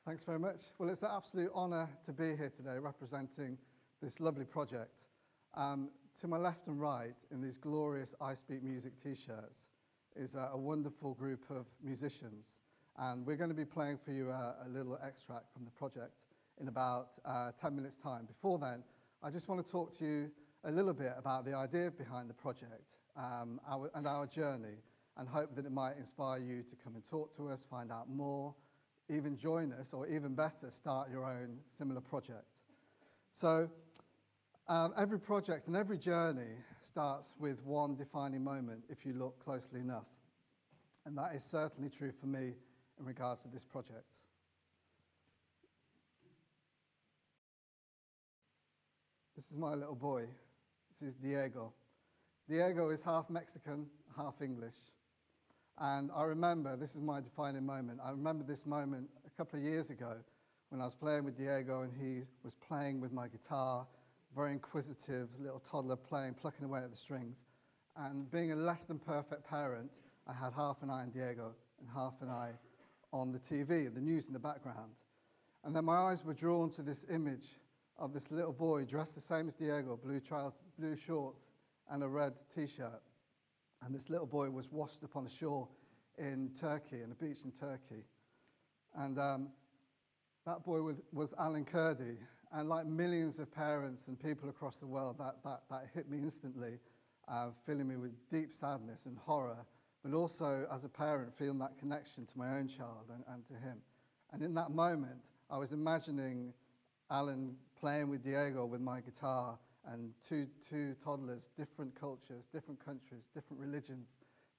Thanks very much. Well, it's an absolute honour to be here today representing this lovely project. To my left and right, in these glorious I Speak Music t-shirts, is a wonderful group of musicians. And we're going to be playing for you a little extract from the project in about 10 minutes' time. Before then, I just want to talk to you a little bit about the idea behind the project and our journey, and hope that it might inspire you to come and talk to us, find out more, even join us, or even better, start your own similar project. So every project and every journey starts with one defining moment if you look closely enough. And that is certainly true for me in regards to this project. This is my little boy. This is Diego. Diego is half Mexican, half English. And I remember, this is my defining moment, I remember this moment a couple of years ago when I was playing with Diego and he was playing with my guitar, very inquisitive little toddler plucking away at the strings. And being a less than perfect parent, I had half an eye on Diego and half an eye on the TV, the news in the background. And then my eyes were drawn to this image of this little boy dressed the same as Diego, blue shorts and a red t-shirt. And this little boy was washed up on the shore in Turkey, on a beach in Turkey. And that boy was Alan Kurdi. And like millions of parents and people across the world, that hit me instantly, filling me with deep sadness and horror, but also as a parent feeling that connection to my own child and to him. And in that moment, I was imagining Alan playing with Diego with my guitar, and two toddlers, different cultures, different countries, different religions,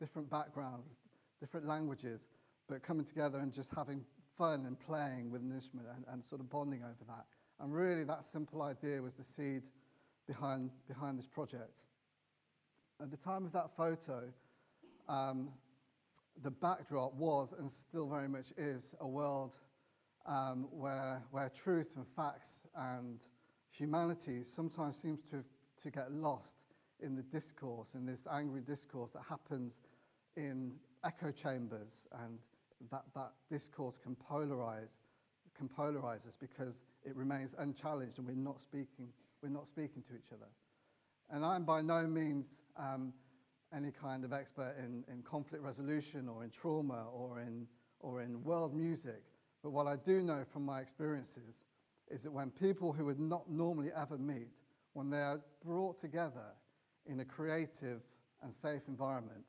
different backgrounds, different languages, but coming together and just having fun and playing with an instrument and sort of bonding over that. And really that simple idea was the seed behind this project. At the time of that photo, the backdrop was, and still very much is, a world where truth and facts and humanity sometimes seems to get lost in the discourse, in this angry discourse that happens in echo chambers, and that discourse can polarize us because it remains unchallenged and we're not speaking to each other. And I'm by no means any kind of expert in conflict resolution or in trauma or in world music, but what I do know from my experiences is that when people who would not normally ever meet, when they are brought together in a creative and safe environment,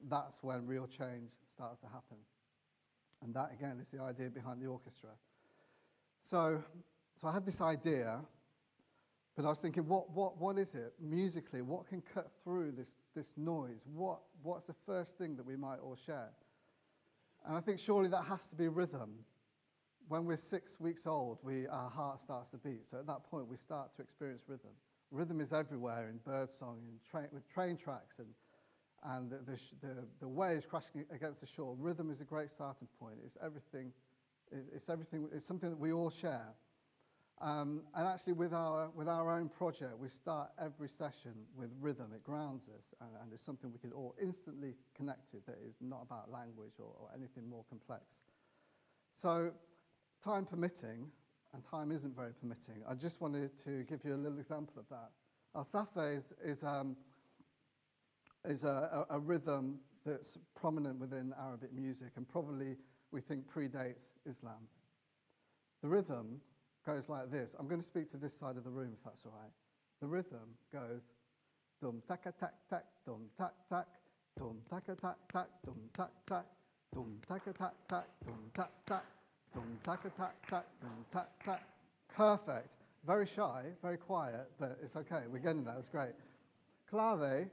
that's when real change starts to happen. And that, again, is the idea behind the orchestra. So I had this idea, but I was thinking, what is it musically? What can cut through this noise? What's the first thing that we might all share? And I think surely that has to be rhythm. When we're 6 weeks old, our heart starts to beat. So at that point, we start to experience rhythm. Rhythm is everywhere in birdsong, with train tracks, and the waves crashing against the shore. Rhythm is a great starting point. It's everything. It's something that we all share. And actually, with our own project, we start every session with rhythm. It grounds us, and it's something we can all instantly connect to. That is not about language or anything more complex. So, time permitting, and time isn't very permitting, I just wanted to give you a little example of that. Al-Safa is a rhythm that's prominent within Arabic music and probably, we think, predates Islam. The rhythm goes like this. I'm going to speak to this side of the room, if that's all right. The rhythm goes dum taka tak tak dum tak tak dum taka tak tak dum tak tak dum taka tak tak dum tak tak dum taka tak tak dum tak tak. Perfect. Very shy, very quiet, but it's okay. We're getting there. It's great. Clave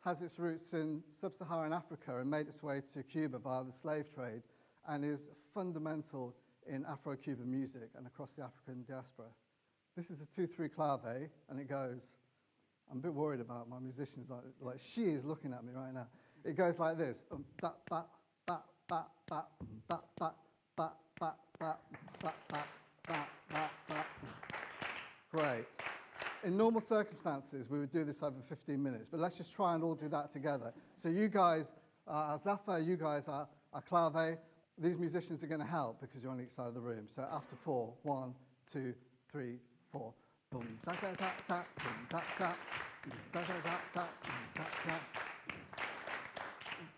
has its roots in sub-Saharan Africa and made its way to Cuba via the slave trade, and is fundamental in Afro-Cuban music and across the African diaspora. This is a 2/3 clave, and it goes, I'm a bit worried about my musicians, like she is looking at me right now. It goes like this. Great. In normal circumstances, we would do this over 15 minutes, but let's just try and all do that together. So you guys are Zafa, you guys are clave, These musicians are going to help because you're on each side of the room. So after 4, 1, 2, 3, 4. Boom, da da da da, boom, da da, boom, da da da da, boom, da da.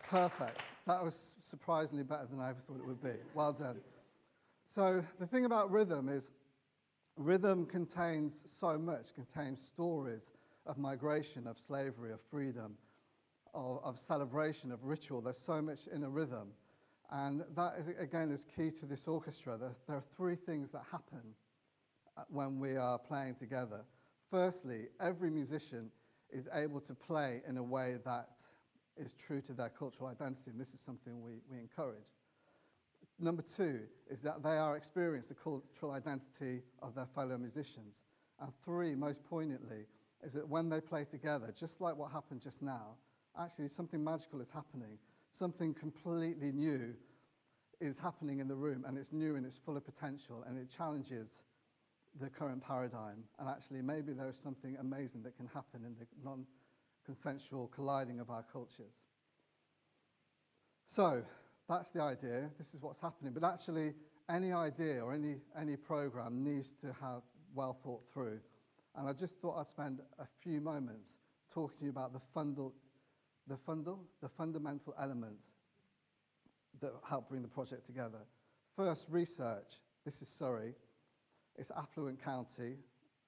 Perfect. That was surprisingly better than I ever thought it would be. Well done. So the thing about rhythm is rhythm contains so much, contains stories of migration, of slavery, of freedom, of celebration, of ritual. There's so much in a rhythm. And that, again, is key to this orchestra. There are 3 things that happen when we are playing together. Firstly, every musician is able to play in a way that is true to their cultural identity, and this is something we encourage. Number 2 is that they are experiencing the cultural identity of their fellow musicians. And 3, most poignantly, is that when they play together, just like what happened just now, actually something magical is happening. Something completely new is happening in the room, and it's new and it's full of potential, and it challenges the current paradigm. And actually, maybe there's something amazing that can happen in the non-consensual colliding of our cultures. So that's the idea. This is what's happening. But actually, any idea or any program needs to have well thought through. And I just thought I'd spend a few moments talking to you about the fundamental elements that help bring the project together. First, research. This is Surrey. It's affluent county,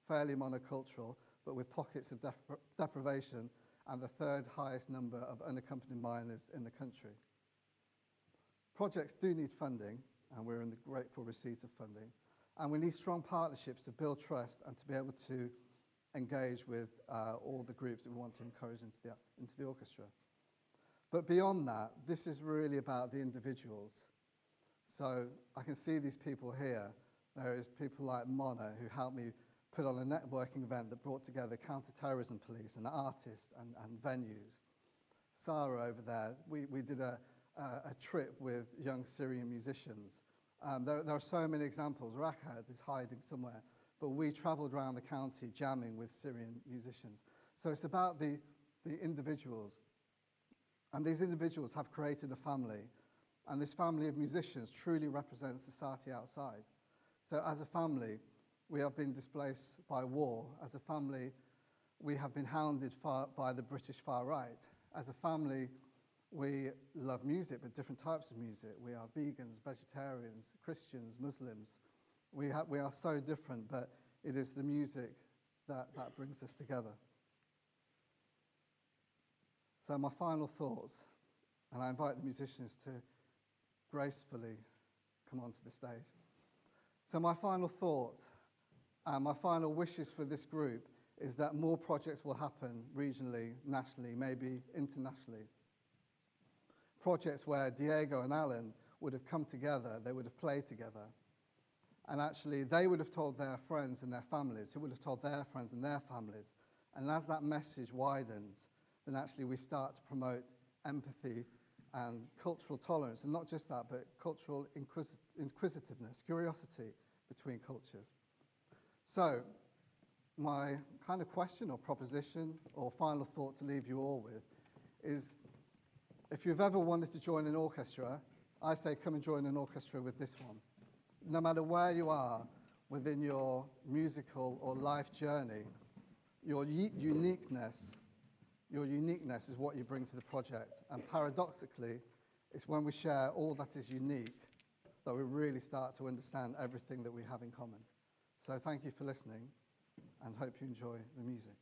fairly monocultural, but with pockets of deprivation and the 3rd highest number of unaccompanied minors in the country. Projects do need funding, and we're in the grateful receipt of funding. And we need strong partnerships to build trust and to be able to engage with all the groups that we want to encourage into the orchestra. But beyond that, this is really about the individuals. So I can see these people here. There is people like Mona, who helped me put on a networking event that brought together counter-terrorism police and artists and venues. Sarah over there, we did a trip with young Syrian musicians. There are so many examples. Raghad is hiding somewhere. But we traveled around the county jamming with Syrian musicians. So it's about the individuals. And these individuals have created a family. And this family of musicians truly represents society outside. So as a family, we have been displaced by war. As a family, we have been hounded by the British far right. As a family, we love music, but different types of music. We are vegans, vegetarians, Christians, Muslims. We are so different, but it is the music that brings us together. So my final thoughts, and I invite the musicians to gracefully come onto the stage. So my final thoughts and my final wishes for this group is that more projects will happen regionally, nationally, maybe internationally. Projects where Diego and Alan would have come together, they would have played together. And actually, they would have told their friends and their families, who would have told their friends and their families. And as that message widens, then actually we start to promote empathy and cultural tolerance. And not just that, but cultural inquisitiveness, curiosity between cultures. So my kind of question or proposition or final thought to leave you all with is, if you've ever wanted to join an orchestra, I say come and join an orchestra with this one. No matter where you are within your musical or life journey, your uniqueness is what you bring to the project. And paradoxically, it's when we share all that is unique that we really start to understand everything that we have in common. So thank you for listening, and hope you enjoy the music.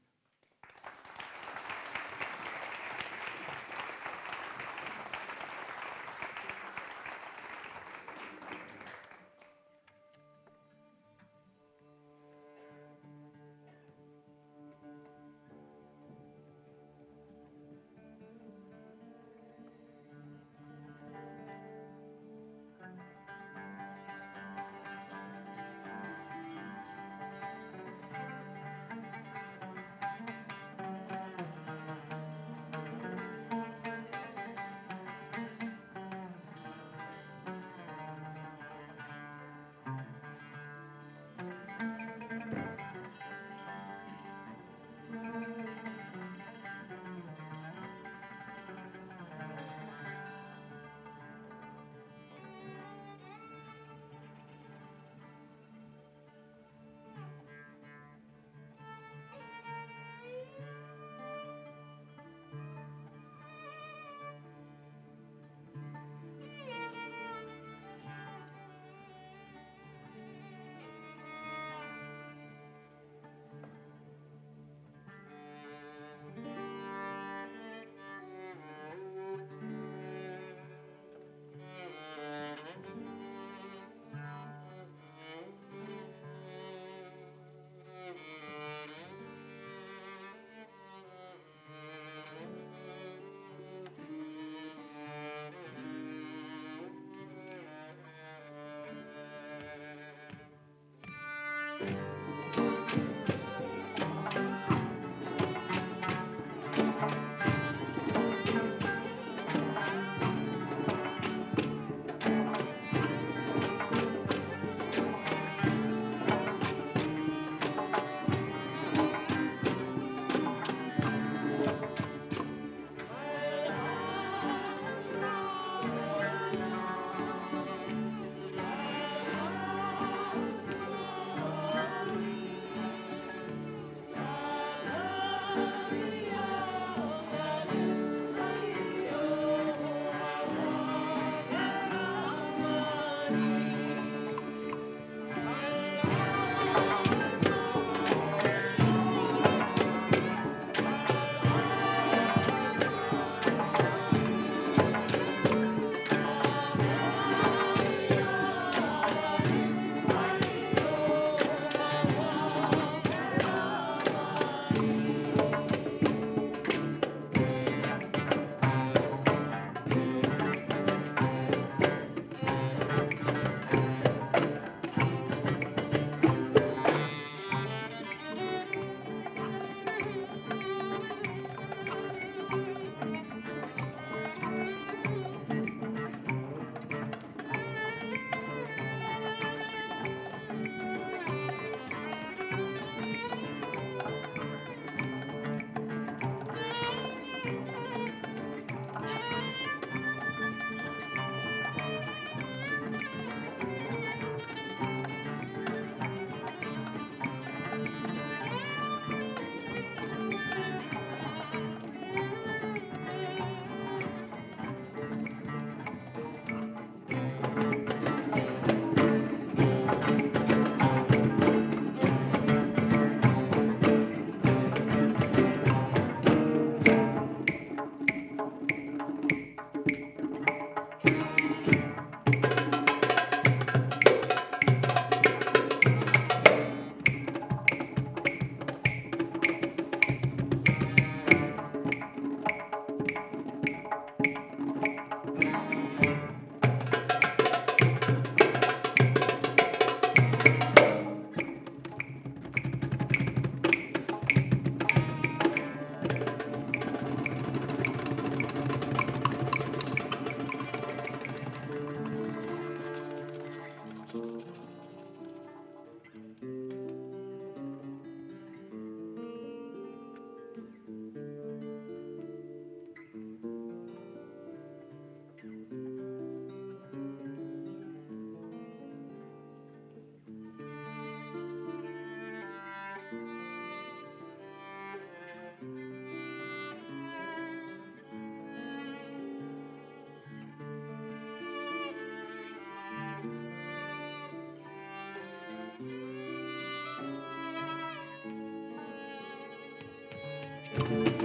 you.